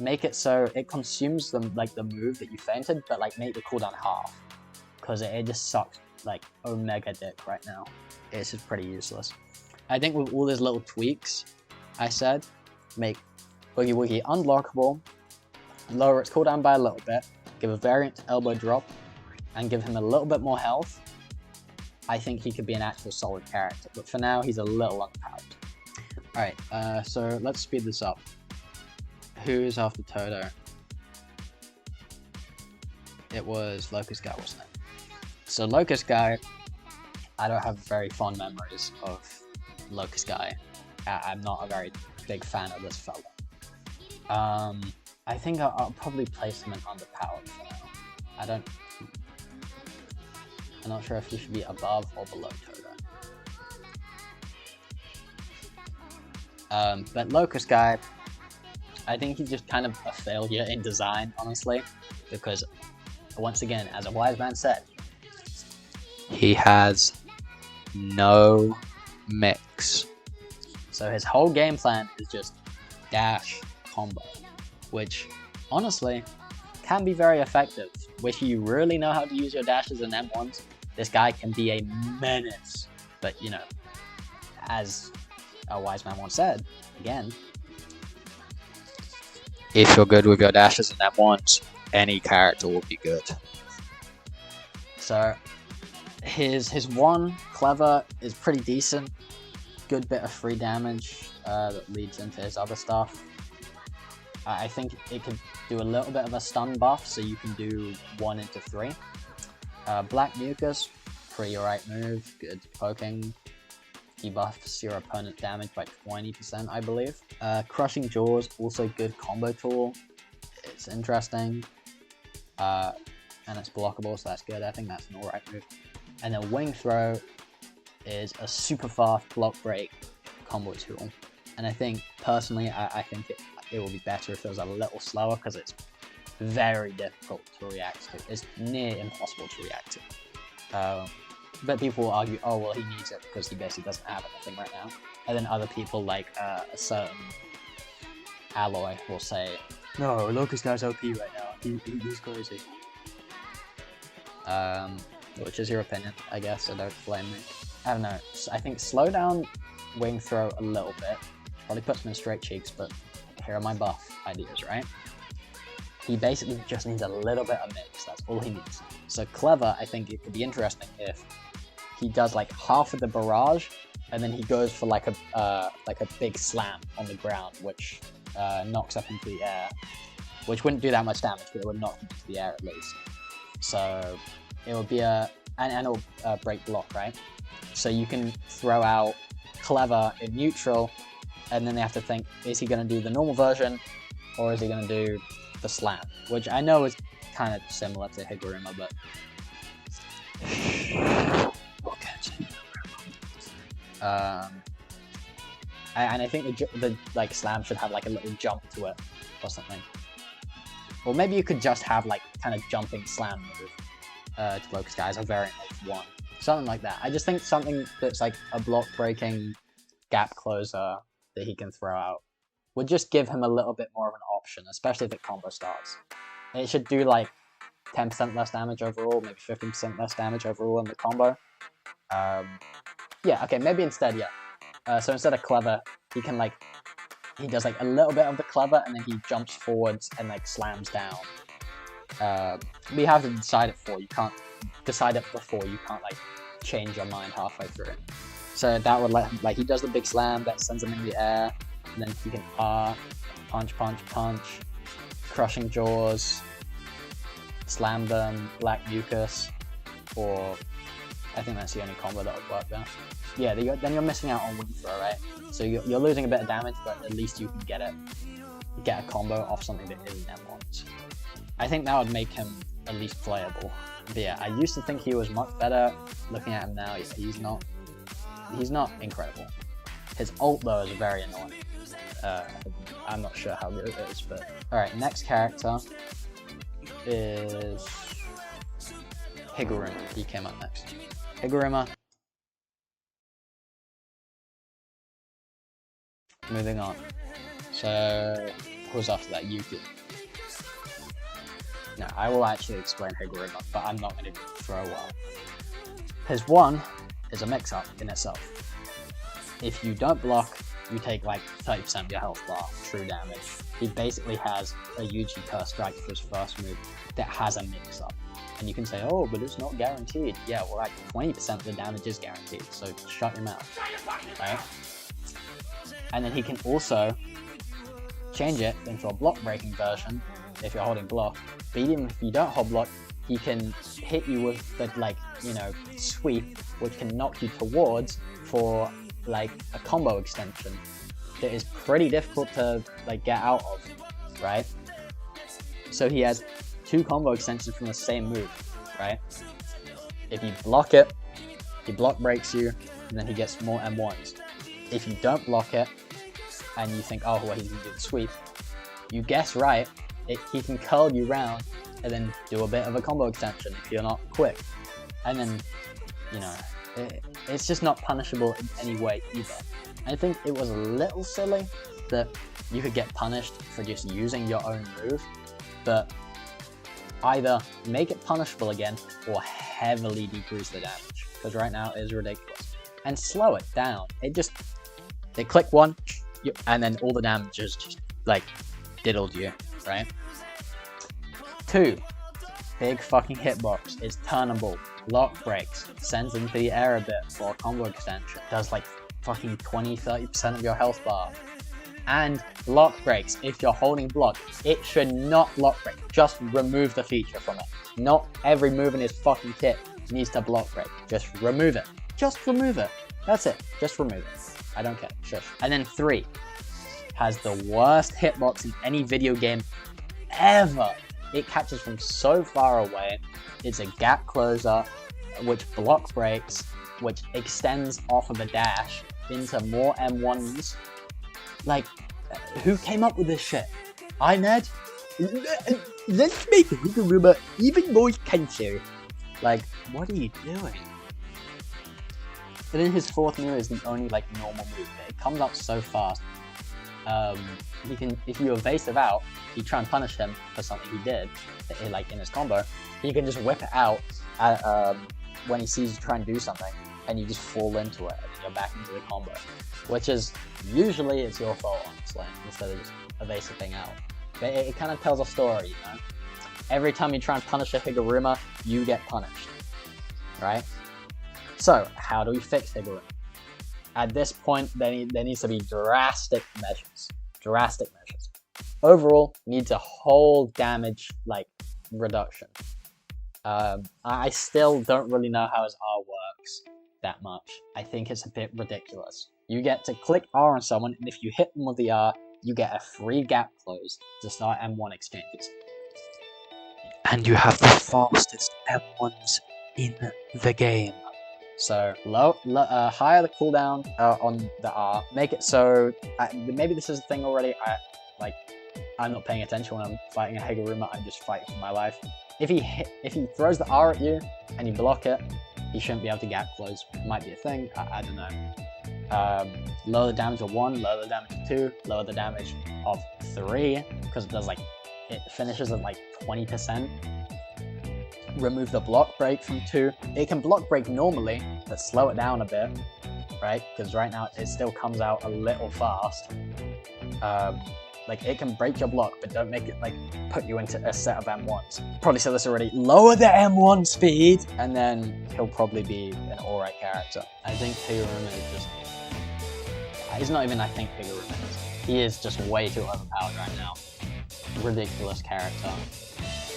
make it so it consumes them like the move that you feinted, but like make the cooldown half, because it just sucks like omega dick right now. It's just pretty useless. I think with all these little tweaks I said, make Boogie Woogie unblockable, lower its cooldown by a little bit, give a variant to elbow drop, and give him a little bit more health, I think he could be an actual solid character. But for now, he's a little underpowered. Alright, so let's speed this up. Who's after Toto? It was Locust Guy, wasn't it? So Locust Guy, I don't have very fond memories of Locust Guy. I'm not a very big fan of this fella. I think I'll probably place him in underpowered for now. I'm not sure if he should be above or below Toto. But Locust Guy, I think he's just kind of a failure in design, honestly, because once again, as a wise man said, he has no mix. So his whole game plan is just dash combo, which honestly can be very effective. If you really know how to use your dashes and M1s, this guy can be a menace. But you know, as a wise man once said, again, if you're good with your dashes and M1s, any character will be good. So his one clever is pretty decent. Good bit of free damage that leads into his other stuff. I think it could do a little bit of a stun buff, so you can do 1 into 3. Black Mucus, pretty alright move, good poking. Debuffs your opponent damage by 20%, I believe. Crushing Jaws, also good combo tool. It's interesting. And it's blockable, so that's good. I think that's an alright move. And then Wing Throw is a super fast block break combo tool. And I think, personally, I think it will be better if it was a little slower, because it's very difficult to react to. It's near impossible to react to. But people will argue, oh, well, he needs it because he basically doesn't have anything right now. And then other people, like a certain Alloy, will say, no, Locust Guy's OP right now. He's crazy. Which is your opinion, I guess, so don't blame me. I don't know. I think slow down Wing Throw a little bit. Probably puts him in straight cheeks, but here are my buff ideas, right? He basically just needs a little bit of mix. That's all he needs. So Clever, I think it could be interesting if he does like half of the barrage, and then he goes for like a big slam on the ground, which knocks up into the air, which wouldn't do that much damage, but it would knock him into the air at least. So it would be and it'll break block, right? So you can throw out Clever in neutral, and then they have to think, is he going to do the normal version, or is he going to do the slam? Which I know is kind of similar to Higuruma, but we'll get to Higuruma. And I think the like slam should have like a little jump to it or something. Or maybe you could just have like kind of jumping slam move. to focus guys, a variant of 1. Something like that. I just think something that's like a block breaking gap closer that he can throw out would just give him a little bit more of an option, especially if it combo starts. It should do like 10% less damage overall, maybe 15% less damage overall in the combo. Yeah, okay, maybe instead, yeah. So instead of clever, he can like, he does like a little bit of the clever and then he jumps forwards and like slams down. We have to decide it before. You can't decide it before. You can't like change your mind halfway through. So that would let him, like, he does the big slam that sends him in the air, and then he can punch, punch, punch, crushing jaws, slam them, black mucus, or I think that's the only combo that would work there. Yeah, then you're missing out on wing throw, right? So you're losing a bit of damage, but at least you can get a combo off something that isn't M1s. I think that would make him at least playable. But yeah, I used to think he was much better. Looking at him now, yeah, he's not incredible. His ult though is very annoying. I'm not sure how good it is, but alright, next character is Higuruma. He came up next. Higuruma. Moving on. So who's after that? Yuki. No, I will actually explain Higuruma, but I'm not going to do it for a while. His 1 is a mix-up in itself. If you don't block, you take like 30% of your health bar, true damage. He basically has a Yuji Curse Strike for his first move that has a mix-up. And you can say, oh, but it's not guaranteed. Yeah, well, like 20% of the damage is guaranteed, so shut your mouth, right? And then he can also change it into a block-breaking version if you're holding block. But even if you don't hold block, he can hit you with the, like, you know, sweep, which can knock you towards for like a combo extension that is pretty difficult to like get out of, right? So he has 2 combo extensions from the same move, right? If you block it, he block breaks you, and then he gets more M1s. If you don't block it, and you think, oh, well, he's gonna do the sweep, you guess right, he can curl you round and then do a bit of a combo extension if you're not quick. And then, you know, it's just not punishable in any way either. I think it was a little silly that you could get punished for just using your own move, but either make it punishable again or heavily decrease the damage, because right now it is ridiculous. And slow it down. They click 1, and then all the damage is just like diddled you, right? 2, big fucking hitbox is turnable, lock breaks, sends into the air a bit for a combo extension, does like fucking 20-30% of your health bar. And block breaks, if you're holding block, it should not block break, just remove the feature from it. Not every move in his fucking kit needs to block break, just remove it. Just remove it. That's it, just remove it. I don't care, shush. And then 3, has the worst hitbox in any video game ever. It catches from so far away. It's a gap closer, which block breaks, which extends off of a dash into more M1s. Like, who came up with this shit? iNed? Let's make Higuruma even more expensive. Like, what are you doing? And then his 4th move is the only like normal move. It comes up so fast. He can, if you evasive out, you try and punish him for something he did, like in his combo, he can just whip it out at, when he sees you try and do something, and you just fall into it, and you're back into the combo. Which is, usually it's your fault, honestly, instead of just evasiving out. But it kind of tells a story, you know? Every time you try and punish a Higuruma, you get punished, right? So, how do we fix Higuruma? At this point, there needs to be drastic measures. Drastic measures. Overall, needs a whole damage, like, reduction. I still don't really know how his R works that much. I think it's a bit ridiculous. You get to click R on someone, and if you hit them with the R, you get a free gap close to start M1 exchanges. And you have the fastest M1s in the game. So higher the cooldown on the R. Make it so maybe this is a thing already. I'm not paying attention when I'm fighting a Higuruma. I'm just fighting for my life. if he throws the R at you and you block it, he shouldn't be able to gap close. Might be a thing, I don't know. Lower the damage of 1, lower the damage of 2, lower the damage of 3, because it does like, it finishes at like 20%. Remove the block break from 2. It can block break normally, but slow it down a bit, right? Because right now it still comes out a little fast. Like it can break your block, but don't make it like put you into a set of M1s. Probably said this already. Lower the M1 speed, and then he'll probably be an alright character. I think Higuruma is just. He's not even. I think Higuruma is. He is just way too overpowered right now. Ridiculous character.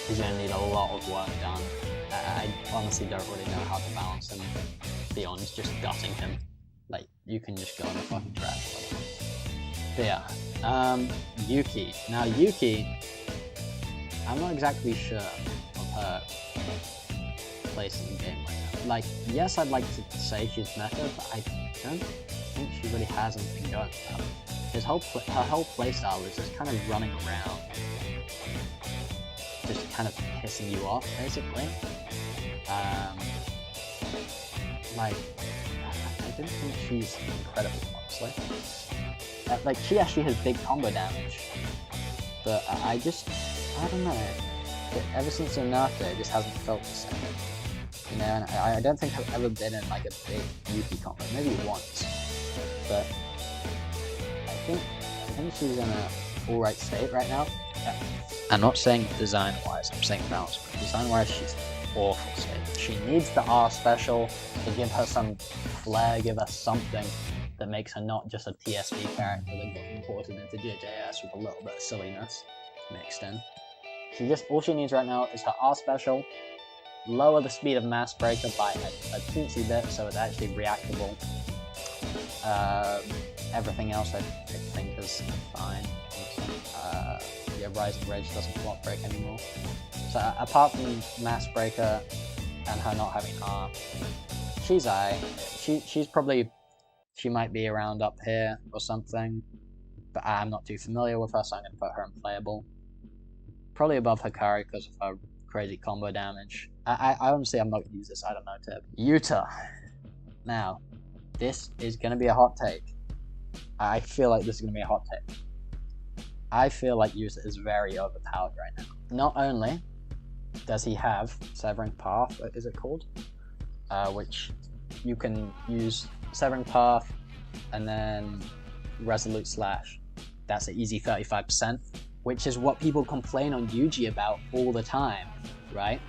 He's gonna need a lot of work done. I honestly don't really know how to balance him beyond just gutting him. Like you can just go in the fucking trash. But yeah, Yuki. Now Yuki, I'm not exactly sure of her place in the game right now. Like, yes, I'd like to say she's meta, but I don't think she really has anything going for her. Her whole playstyle is just kind of running around, just kind of pissing you off, basically. Like, I don't think she's incredible, honestly. Like, she actually has big combo damage, but I don't know. Ever since her nerf day, it just hasn't felt the same. You know, and I don't think I've ever been in like a big Yuki combo, maybe once, but I think she's in a alright state right now. I'm not saying design-wise, I'm saying balance. Design-wise, she's awful state. She needs the R special to give her some flair, give her something that makes her not just a TSB character that got imported into JJS with a little bit of silliness mixed in. All she needs right now is her R special, lower the speed of Mass Breaker by a teensy bit so it's actually reactable. Everything else I think is fine. Yeah, Rising Rage doesn't block break anymore. So apart from Mass Breaker and her not having R, she's alright. She might be around up here or something, but I'm not too familiar with her, so I'm going to put her in playable. Probably above Hikari because of her crazy combo damage. I honestly, I'm not going to use this, I don't know, tip. Yuta. Now, this is going to be a hot take. I feel like this is going to be a hot take. I feel like Yuta is very overpowered right now. Not only does he have Severing Path, is it called? Which you can use Severing Path and then Resolute Slash. That's an easy 35%, which is what people complain on Yuji about all the time, right?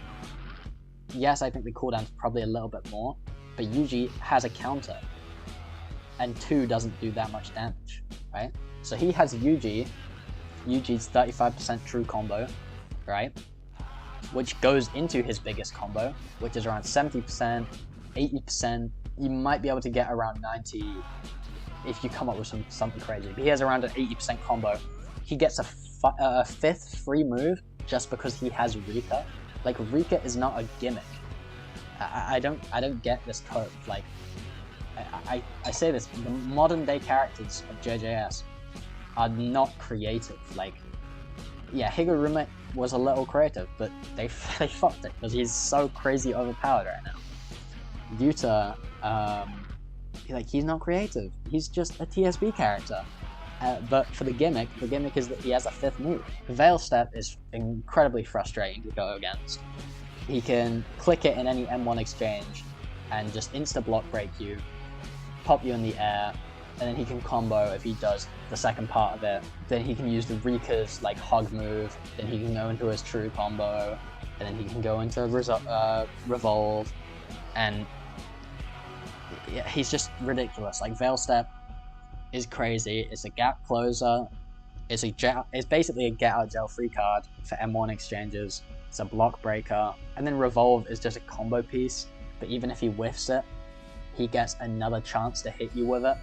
Yes, I think the cooldown's probably a little bit more, but Yuji has a counter, and 2 doesn't do that much damage, right? So he has Yuji's 35% true combo, right? Which goes into his biggest combo, which is around 70%, 80%. You might be able to get around 90 if you come up with something crazy. But he has around an 80% combo. He gets a 5th free move just because he has Rika. Like, Rika is not a gimmick. I don't get this code. Like, I say this, the modern day characters of JJS are not creative. Like, yeah, Higuruma was a little creative, but they fucked it because he's so crazy overpowered right now. Yuta, he's not creative. He's just a TSB character. But for the gimmick is that he has a 5th move. Veil Step is incredibly frustrating to go against. He can click it in any M1 exchange and just insta-block break you, pop you in the air, and then he can combo if he does the second part of it. Then he can use the Rika's like hug move, then he can go into his true combo, and then he can go into Revolve, and yeah, he's just ridiculous. Like, Veil Step is crazy. It's a gap closer. It's basically a get out jail free card for M1 exchanges. It's a block breaker, and then Revolve is just a combo piece. But even if he whiffs it, he gets another chance to hit you with it.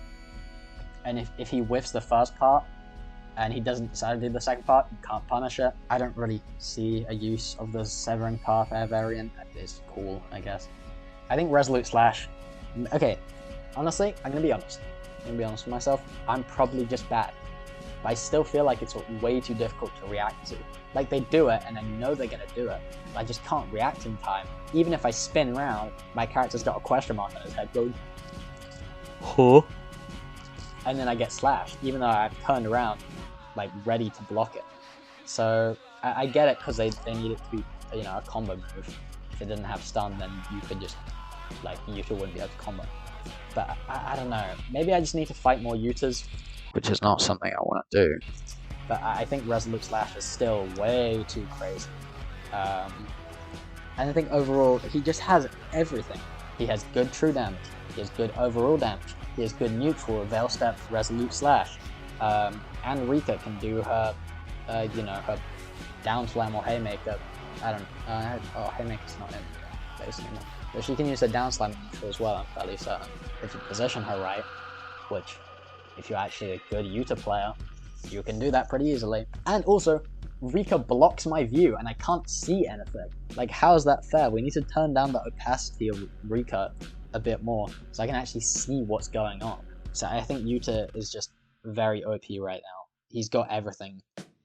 And if he whiffs the first part and he doesn't decide to do the second part, you can't punish it. I don't really see a use of the Severing Path air variant. It's cool, I guess. I think Resolute Slash. Okay, honestly, I'm gonna be honest. I'm gonna be honest with myself. I'm probably just bad. but I still feel like it's way too difficult to react to. Like, they do it, and I know they're gonna do it, but I just can't react in time. Even if I spin around, my character's got a question mark on his head going, huh? And then I get slashed, even though I've turned around, like, ready to block it. So, I get it, because they need it to be, you know, a combo move. If it didn't have stun, then you could just, like, Yuta wouldn't be able to combo. But I don't know, maybe I just need to fight more Yutas, which is not something I want to do. But I think Resolute Slash is still way too crazy. And I think overall, he just has everything. He has good true damage, he has good overall damage, he has good neutral, Veil Step, Resolute Slash, and Rika can do her, you know, her down slam or haymaker. I don't know, oh, haymaker's not in basically, but she can use her down slam neutral as well, I'm fairly certain. If you position her right, which, if you're actually a good Yuta player, you can do that pretty easily. And also, Rika blocks my view and I can't see anything. Like, how is that fair? We need to turn down the opacity of Rika a bit more so I can actually see what's going on. So I think Yuta is just very OP right now. He's got everything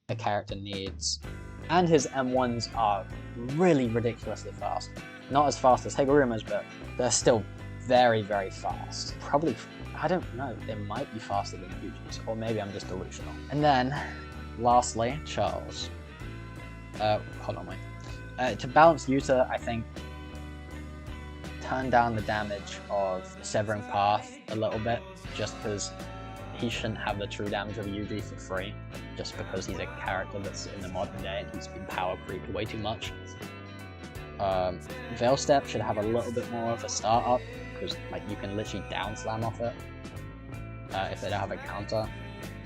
a character needs. And his M1s are really ridiculously fast. Not as fast as Higuruma's, but they're still very, very fast. Probably, I don't know, they might be faster than Yuji's, or maybe I'm just delusional. And then, lastly, Charles. Hold on, wait. To balance Yuta, I think turn down the damage of Severing Path a little bit, just because he shouldn't have the true damage of Yuji for free, just because he's a character that's in the modern day and he's been power creeped way too much. Veil Step should have a little bit more of a start up, because like you can literally down slam off it if they don't have a counter,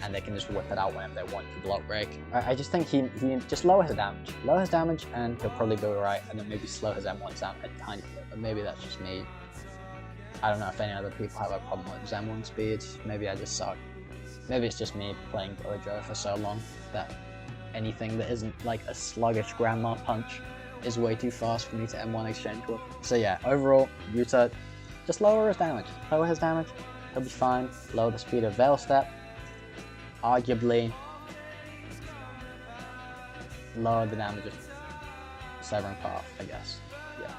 and they can just whip it out whenever they want to block break. I just think he just lower his damage, and he'll probably go right, and then maybe slow his M1s down a tiny bit, but maybe that's just me. I don't know if any other people have a problem with his M1 speed, maybe I just suck. Maybe it's just me playing Gojo for so long that anything that isn't like a sluggish grandma punch is way too fast for me to M1 exchange with. So yeah, overall, Yuta, just lower his damage. Lower his damage, he'll be fine. Lower the speed of Veil Step. Arguably, lower the damage of Severing Path, I guess. Yeah.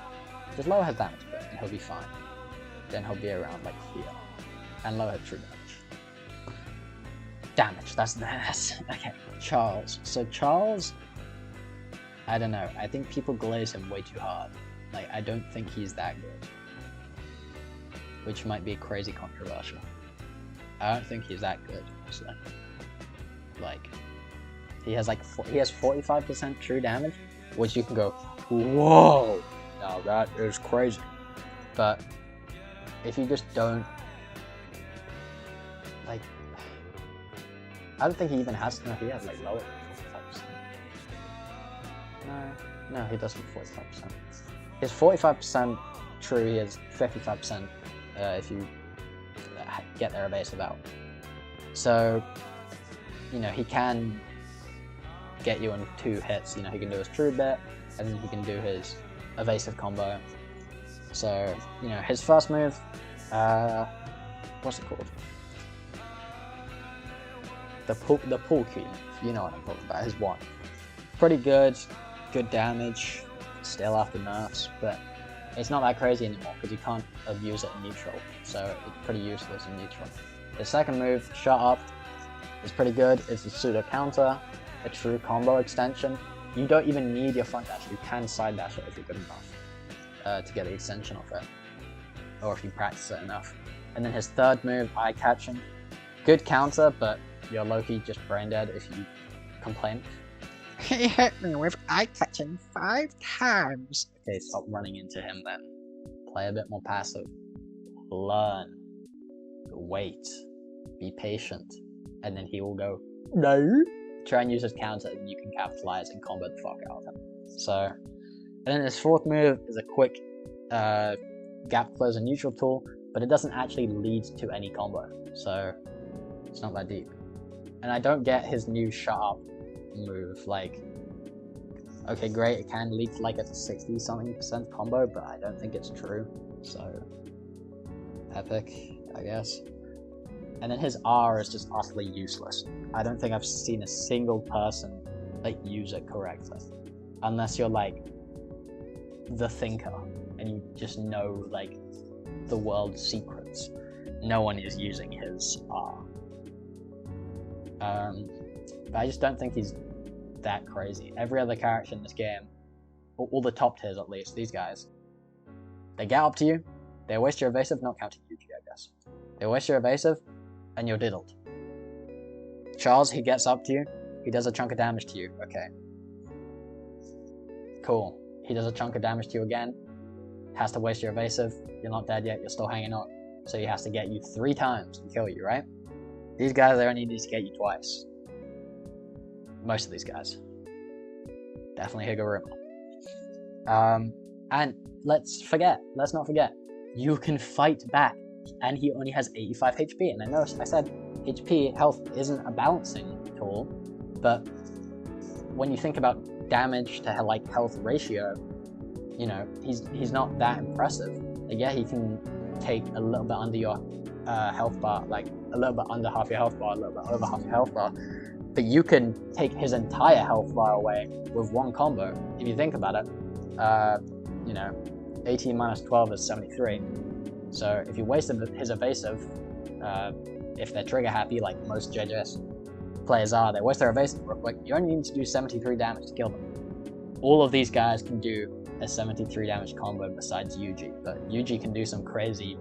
Just lower his damage a bit and he'll be fine. Then he'll be around like here. And lower his true damage. That's okay. Charles. So Charles, I don't know. I think people glaze him way too hard. Like, I don't think he's that good. Which might be crazy controversial. I don't think he's that good, honestly. Like, he has 45% true damage, which you can go, whoa! Now that is crazy. But if you just don't, like, I don't think he even has, no, he has like lower than 45%. No, he doesn't 45%. He's 45% true, he has 55% if you get their evasive out. So, you know, he can get you in 2 hits. You know, he can do his true bit, and then he can do his evasive combo. So, you know, his first move, what's it called? The pull key, you know what I'm talking about, his one. Pretty good damage, still after nerfs, but it's not that crazy anymore because you can't abuse it in neutral, so it's pretty useless in neutral. The second move, Shut Up, is pretty good. It's a pseudo counter, a true combo extension. You don't even need your front dash, you can side dash it if you're good enough to get the extension off it, or if you practice it enough. And then his third move, Eye Catching, good counter, but you're low-key just brain dead if you complain. He hit me with Eye Catching 5 times. Okay, stop running into him then. Play a bit more passive. Learn. Wait. Be patient. And then he will go, no. Try and use his counter, and you can capitalize and combo the fuck out of him. So, and then his fourth move is a quick gap closer neutral tool, but it doesn't actually lead to any combo. So, it's not that deep. And I don't get his new Shut Up move. Like, okay, great, it can lead to like a 60-something% combo, but I don't think it's true. So, epic, I guess. And then his R is just utterly useless. I don't think I've seen a single person like use it correctly, unless you're like the thinker and you just know like the world's secrets. No one is using his R. But I just don't think he's that crazy. Every other character in this game, all the top tiers at least, these guys, they get up to you, they waste your evasive, not counting Yuji, I guess. They waste your evasive, and you're diddled. Charles, he gets up to you, he does a chunk of damage to you, okay. Cool. He does a chunk of damage to you again, has to waste your evasive, you're not dead yet, you're still hanging on. So he has to get you 3 times and kill you, right? These guys, they only need to get you twice. Most of these guys. Definitely Higuruma. And let's not forget, you can fight back, and he only has 85 HP, and I know I said HP health isn't a balancing tool, but when you think about damage to like health ratio, you know, he's not that impressive. Like, yeah, he can take a little bit under your health bar, like a little bit under half your health bar, a little bit over half your health bar, but you can take his entire health bar away with one combo. If you think about it, you know, 18 minus 12 is 73. So if you wasted his evasive, if they're trigger happy, like most JJS players are, they waste their evasive real quick, you only need to do 73 damage to kill them. All of these guys can do a 73 damage combo besides Yuji, but Yuji can do some crazy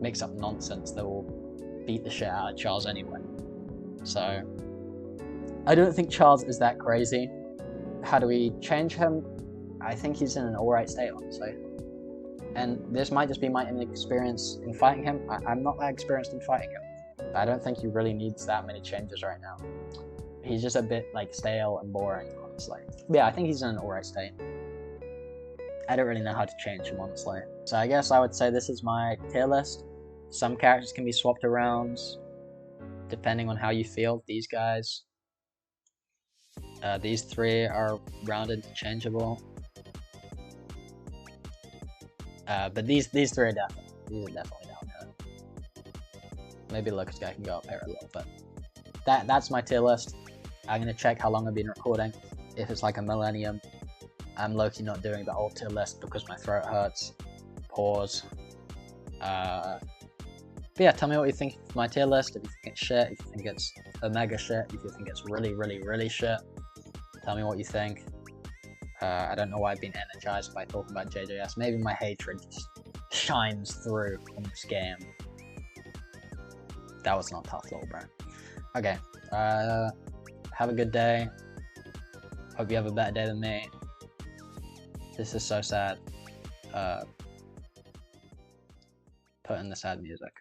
mix-up nonsense that will beat the shit out of Charles anyway. So I don't think Charles is that crazy. How do we change him? I think he's in an alright state, honestly. And this might just be my inexperience in fighting him. I'm not that experienced in fighting him. I don't think he really needs that many changes right now. He's just a bit like stale and boring, honestly. But yeah, I think he's in an alright state. I don't really know how to change him, honestly. So I guess I would say this is my tier list. Some characters can be swapped around depending on how you feel. These guys. These 3 are rounded interchangeable. But these 3 are definitely down here. Maybe Locust Guy can go up here a little bit. That's my tier list. I'm gonna check how long I've been recording. If it's like a millennium, I'm low-key not doing the old tier list because my throat hurts. Pause. But yeah, tell me what you think of my tier list. If you think it's shit, if you think it's omega shit, if you think it's really, really, really shit. Tell me what you think. I don't know why I've been energized by talking about JJS. Maybe my hatred just shines through in this game. That was not tough, little bro. Okay. Have a good day. Hope you have a better day than me. This is so sad. Put in the sad music.